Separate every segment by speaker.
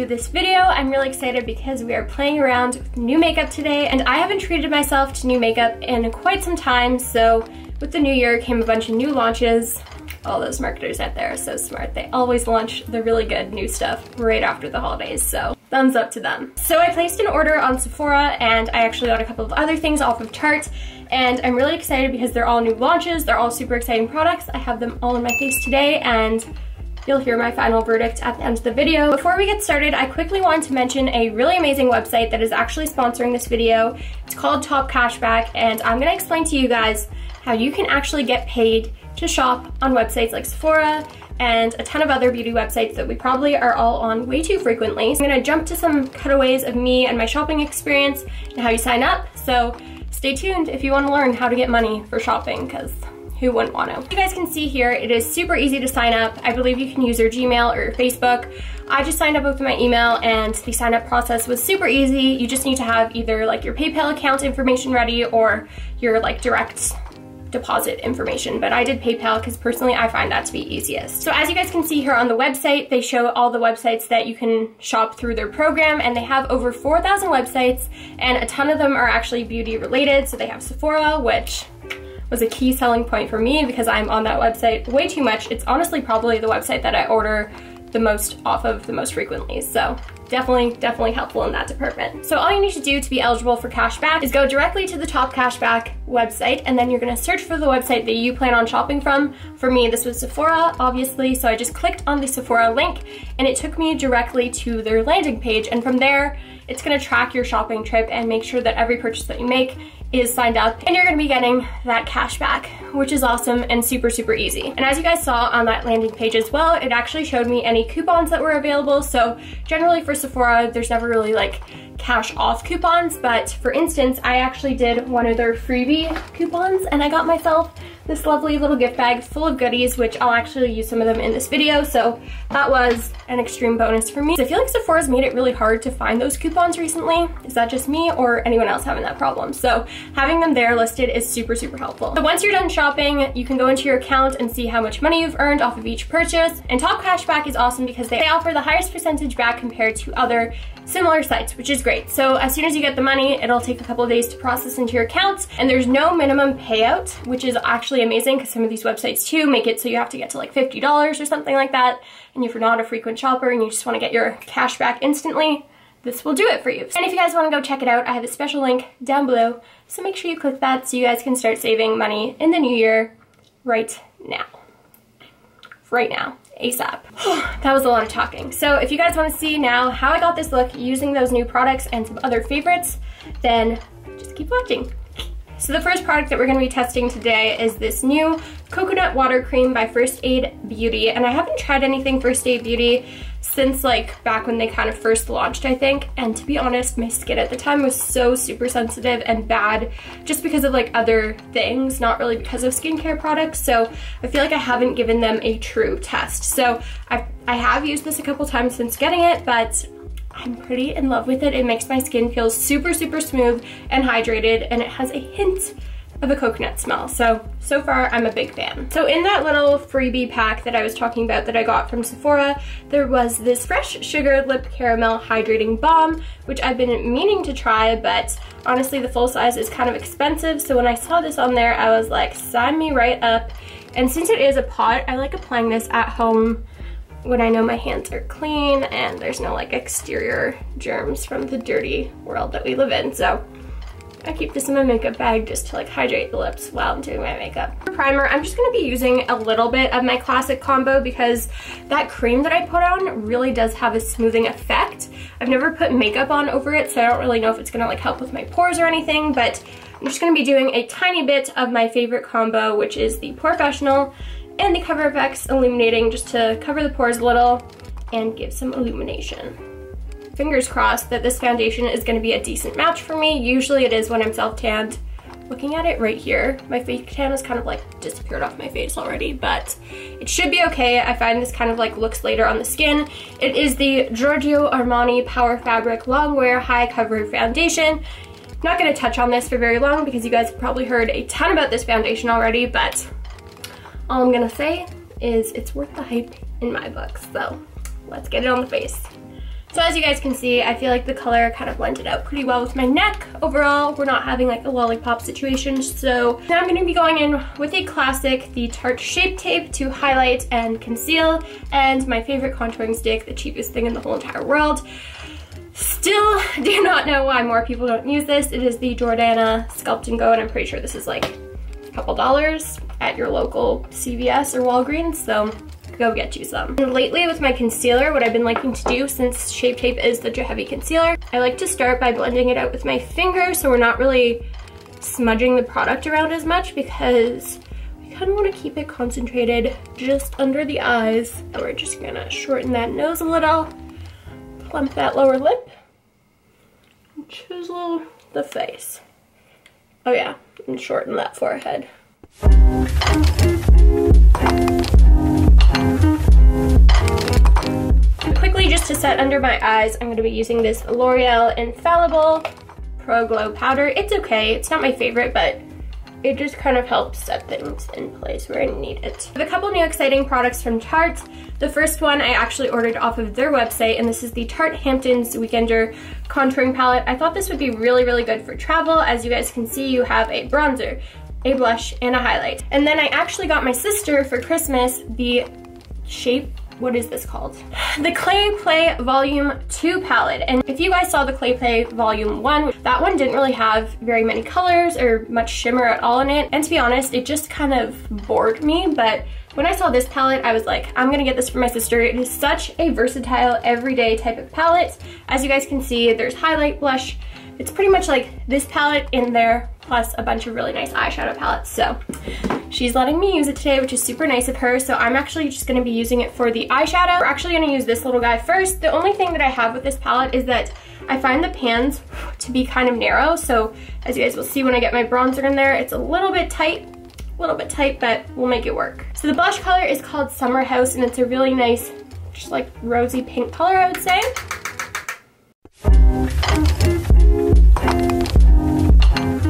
Speaker 1: to this video. I'm really excited because we are playing around with new makeup today, and I haven't treated myself to new makeup in quite some time, so with the new year came a bunch of new launches. All those marketers out there are so smart. They always launch the really good new stuff right after the holidays, so thumbs up to them. So I placed an order on Sephora, and I actually got a couple of other things off of Tarte, and I'm really excited because they're all new launches. They're all super exciting products. I have them all in my face today, and you'll hear my final verdict at the end of the video. Before we get started, I quickly want to mention a really amazing website that is actually sponsoring this video. It's called Top Cashback, and I'm gonna explain to you guys how you can actually get paid to shop on websites like Sephora and a ton of other beauty websites that we probably are all on way too frequently. So I'm gonna jump to some cutaways of me and my shopping experience and how you sign up. So stay tuned if you wanna learn how to get money for shopping, because who wouldn't want to? You guys can see here, it is super easy to sign up. I believe you can use your Gmail or your Facebook. I just signed up with my email, and the sign up process was super easy. You just need to have either like your PayPal account information ready or your like direct deposit information, but I did PayPal because personally I find that to be easiest. So as you guys can see here on the website, they show all the websites that you can shop through their program, and they have over 4,000 websites, and a ton of them are actually beauty related. So they have Sephora, which was a key selling point for me because I'm on that website way too much. It's honestly probably the website that I order the most off of the most frequently, so definitely helpful in that department. So all you need to do to be eligible for cashback is go directly to the Top Cashback website, and then you're gonna search for the website that you plan on shopping from. For me, this was Sephora, obviously, so I just clicked on the Sephora link, and it took me directly to their landing page, and from there, it's gonna track your shopping trip and make sure that every purchase that you make is signed up, and you're gonna be getting that cash back, which is awesome and super easy. And as you guys saw on that landing page as well, it actually showed me any coupons that were available. So generally for Sephora, there's never really like cash off coupons, but for instance, I actually did one of their freebie coupons, and I got myself this lovely little gift bag full of goodies, which I'll actually use some of them in this video, so that was an extreme bonus for me. I feel like Sephora's made it really hard to find those coupons recently. Is that just me or anyone else having that problem? So having them there listed is super helpful. So once you're done shopping, you can go into your account and see how much money you've earned off of each purchase. And Top Cashback is awesome because they offer the highest percentage back compared to other similar sites, which is great. So as soon as you get the money, it'll take a couple of days to process into your account, and there's no minimum payout, which is actually amazing because some of these websites too make it so you have to get to like $50 or something like that. And if you're not a frequent shopper and you just want to get your cash back instantly, this will do it for you. And if you guys want to go check it out, I have a special link down below, so make sure you click that so you guys can start saving money in the new year right now. ASAP. That was a lot of talking. So if you guys want to see now how I got this look using those new products and some other favorites, then just keep watching. So the first product that we're going to be testing today is this new coconut water cream by First Aid Beauty, and I haven't tried anything First Aid Beauty since like back when they kind of first launched, I think, and to be honest, my skin at the time was so super sensitive and bad just because of like other things, not really because of skincare products, so I feel like I haven't given them a true test. So I have used this a couple times since getting it, but I'm pretty in love with it. It makes my skin feel super smooth and hydrated, and it has a hint of a coconut smell. So far I'm a big fan. So in that little freebie pack that I was talking about that I got from Sephora, there was this Fresh Sugar Lip Caramel Hydrating Balm, which I've been meaning to try, but honestly the full size is kind of expensive, so when I saw this on there, I was like, sign me right up. And since it is a pot, I like applying this at home when I know my hands are clean and there's no like exterior germs from the dirty world that we live in. So I keep this in my makeup bag just to like hydrate the lips while I'm doing my makeup. For primer, I'm just gonna be using a little bit of my classic combo because that cream that I put on really does have a smoothing effect. I've never put makeup on over it, so I don't really know if it's gonna like help with my pores or anything, but I'm just gonna be doing a tiny bit of my favorite combo, which is the Porefessional and the Cover FX Illuminating, just to cover the pores a little and give some illumination. Fingers crossed that this foundation is going to be a decent match for me. Usually it is when I'm self-tanned. Looking at it right here, my fake tan has kind of like disappeared off my face already, but it should be okay. I find this kind of like looks later on the skin. It is the Girorgio Armani Power Fabric Long Wear High Coverage Foundation. I'm not going to touch on this for very long because you guys have probably heard a ton about this foundation already, but all I'm going to say is it's worth the hype in my books, so let's get it on the face. So as you guys can see, I feel like the color kind of blended out pretty well with my neck. Overall, we're not having like a lollipop situation. So now I'm gonna be going in with a classic, the Tarte Shape Tape to highlight and conceal, and my favorite contouring stick, the cheapest thing in the whole entire world. Still do not know why more people don't use this. It is the Jordana Sculpt and Go, and I'm pretty sure this is like a couple dollars at your local CVS or Walgreens, so go get you some. And lately with my concealer, what I've been liking to do, since Shape Tape is such a heavy concealer, I like to start by blending it out with my finger so we're not really smudging the product around as much, because we kind of want to keep it concentrated just under the eyes. And we're just gonna shorten that nose a little, plump that lower lip, and chisel the face. Oh yeah, and shorten that forehead. Quickly, just to set under my eyes, I'm going to be using this L'Oreal Infallible Pro Glow Powder. It's okay, it's not my favorite, but it just kind of helps set things in place where I need it. I have a couple new exciting products from Tarte. The first one I actually ordered off of their website, and this is the Tarte Hamptons Weekender Contouring Palette. I thought this would be really, really good for travel. As you guys can see, you have a bronzer, a blush, and a highlight. And then I actually got my sister for Christmas the what is this called? The Clay Play Volume 2 palette. And if you guys saw the Clay Play Volume 1, that one didn't really have very many colors or much shimmer at all in it. And to be honest, it just kind of bored me. But when I saw this palette, I was like, I'm gonna get this for my sister. It is such a versatile, everyday type of palette. As you guys can see, there's highlight, blush. It's pretty much like this palette in there, plus a bunch of really nice eyeshadow palettes. So she's letting me use it today, which is super nice of her. So I'm actually just gonna be using it for the eyeshadow. We're actually gonna use this little guy first. The only thing that I have with this palette is that I find the pans to be kind of narrow. So as you guys will see when I get my bronzer in there, it's a little bit tight, but we'll make it work. So the blush color is called Summer House, and it's a really nice, just like rosy pink color, I would say.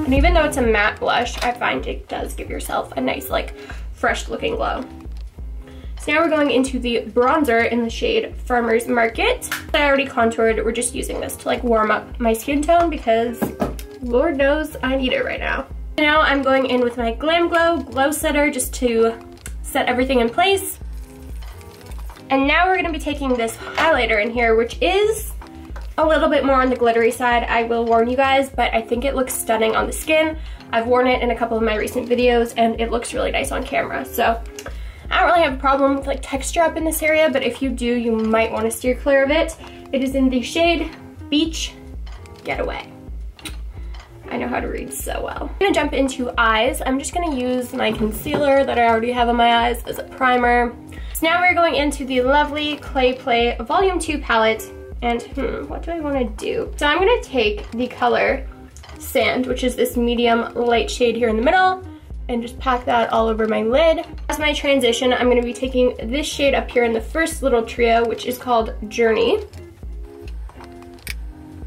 Speaker 1: And even though it's a matte blush, I find it does give yourself a nice, like, fresh looking glow. So now we're going into the bronzer in the shade Farmer's Market. I already contoured. We're just using this to like warm up my skin tone because Lord knows I need it right now. Now I'm going in with my Glam Glowsetter just to set everything in place. And now we're gonna be taking this highlighter in here, which is a little bit more on the glittery side, I will warn you guys, but I think it looks stunning on the skin. I've worn it in a couple of my recent videos and it looks really nice on camera. So I don't really have a problem with like texture up in this area, but if you do, you might want to steer clear of it. It is in the shade Beach Getaway. I know how to read so well. I'm gonna jump into eyes. I'm just gonna use my concealer that I already have on my eyes as a primer. So now we're going into the lovely Clay Play Volume 2 palette. And what do I want to do? So I'm going to take the color Sand, which is this medium light shade here in the middle, and just pack that all over my lid. As my transition, I'm going to be taking this shade up here in the first little trio, which is called Journey.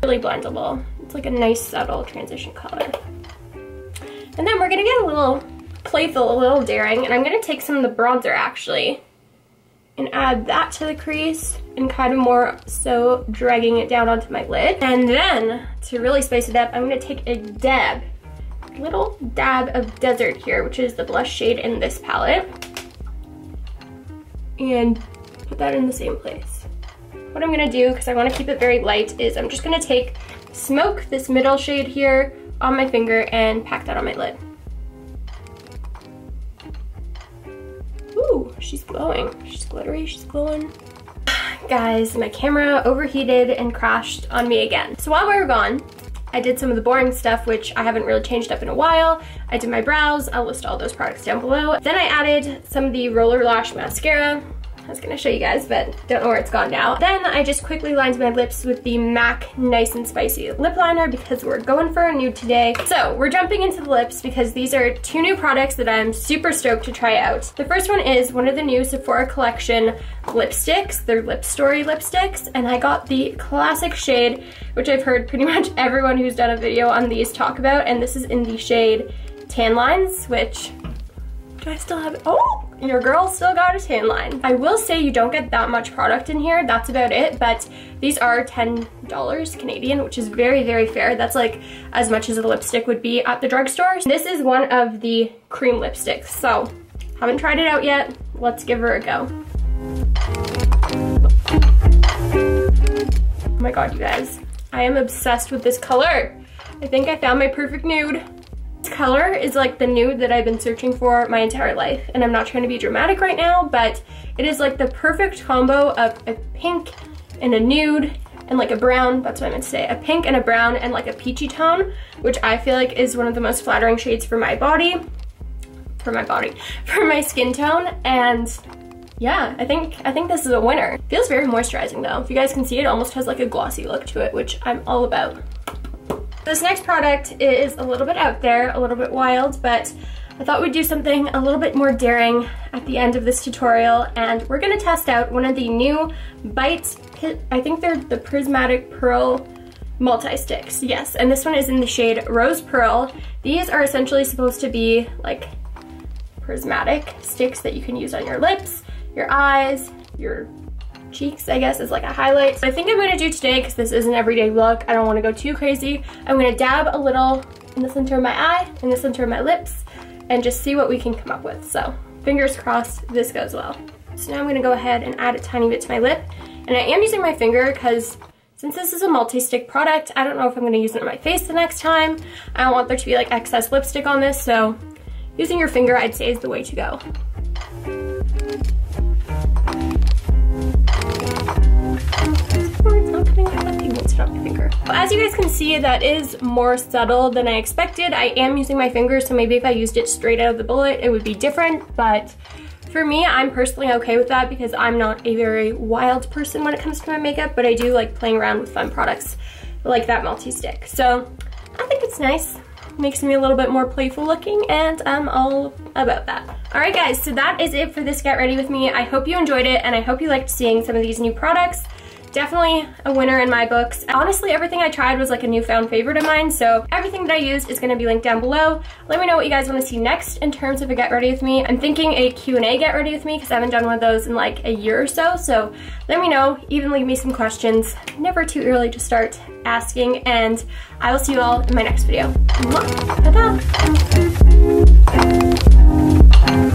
Speaker 1: Really blendable. It's like a nice subtle transition color. And then we're going to get a little playful, a little daring, and I'm going to take some of the bronzer actually and add that to the crease and kind of more so dragging it down onto my lid. And then to really spice it up, I'm gonna take a little dab of Desert here, which is the blush shade in this palette, and put that in the same place. What I'm gonna do, because I wanna keep it very light, is I'm just gonna take Smoke, this middle shade here, on my finger and pack that on my lid. Ooh, she's glowing. She's glittery, she's glowing. Guys, my camera overheated and crashed on me again. So while we were gone, I did some of the boring stuff, which I haven't really changed up in a while. I did my brows. I'll list all those products down below. Then I added some of the Roller Lash Mascara. I was gonna show you guys, but don't know where it's gone now. Then I just quickly lined my lips with the MAC Nice and Spicy lip liner because we're going for a nude today. So we're jumping into the lips because these are two new products that I'm super stoked to try out. The first one is one of the new Sephora collection lipsticks. They're Lip Story lipsticks, and I got the classic shade, which I've heard pretty much everyone who's done a video on these talk about, and this is in the shade Tan Lines, which Do I still have it? Oh, your girl still got a tan line. I will say you don't get that much product in here. That's about it, but these are $10 Canadian, which is very, very fair. That's like as much as a lipstick would be at the drugstore. This is one of the cream lipsticks, so haven't tried it out yet. Let's give her a go. Oh my God, you guys. I am obsessed with this color. I think I found my perfect nude. This color is like the nude that I've been searching for my entire life, and I'm not trying to be dramatic right now, but it is like the perfect combo of a pink and a nude and like a brown. That's what I meant to say. A pink and a brown and like a peachy tone, which I feel like is one of the most flattering shades for my body, for my skin tone. And yeah, I think this is a winner. Feels very moisturizing though. If you guys can see, it almost has like a glossy look to it, which I'm all about. This next product is a little bit out there, a little bit wild, but I thought we'd do something a little bit more daring at the end of this tutorial, and we're gonna test out one of the new Bites, I think they're the Prismatic Pearl Multi-Sticks. Yes, and this one is in the shade Rose Pearl. These are essentially supposed to be like prismatic sticks that you can use on your lips, your eyes, your cheeks, I guess, is like a highlight. So I think I'm gonna do today, because this is an everyday look, I don't wanna go too crazy. I'm gonna dab a little in the center of my eye, in the center of my lips, and just see what we can come up with. So fingers crossed this goes well. So now I'm gonna go ahead and add a tiny bit to my lip. And I am using my finger because since this is a multi-stick product, I don't know if I'm gonna use it on my face the next time. I don't want there to be like excess lipstick on this, so using your finger I'd say is the way to go. As you guys can see, that is more subtle than I expected. I am using my finger, so maybe if I used it straight out of the bullet, it would be different, but for me, I'm personally okay with that because I'm not a very wild person when it comes to my makeup, but I do like playing around with fun products like that multi-stick. So I think it's nice. Makes me a little bit more playful looking, and I'm all about that. All right guys, so that is it for this Get Ready With Me. I hope you enjoyed it, and I hope you liked seeing some of these new products. Definitely a winner in my books. Honestly, everything I tried was like a newfound favorite of mine, so everything that I used is gonna be linked down below. Let me know what you guys wanna see next in terms of a Get Ready With Me. I'm thinking a Q&A Get Ready With Me because I haven't done one of those in like a year or so, so let me know, even leave me some questions. Never too early to start asking, and I will see you all in my next video. Mwah! Ta-da!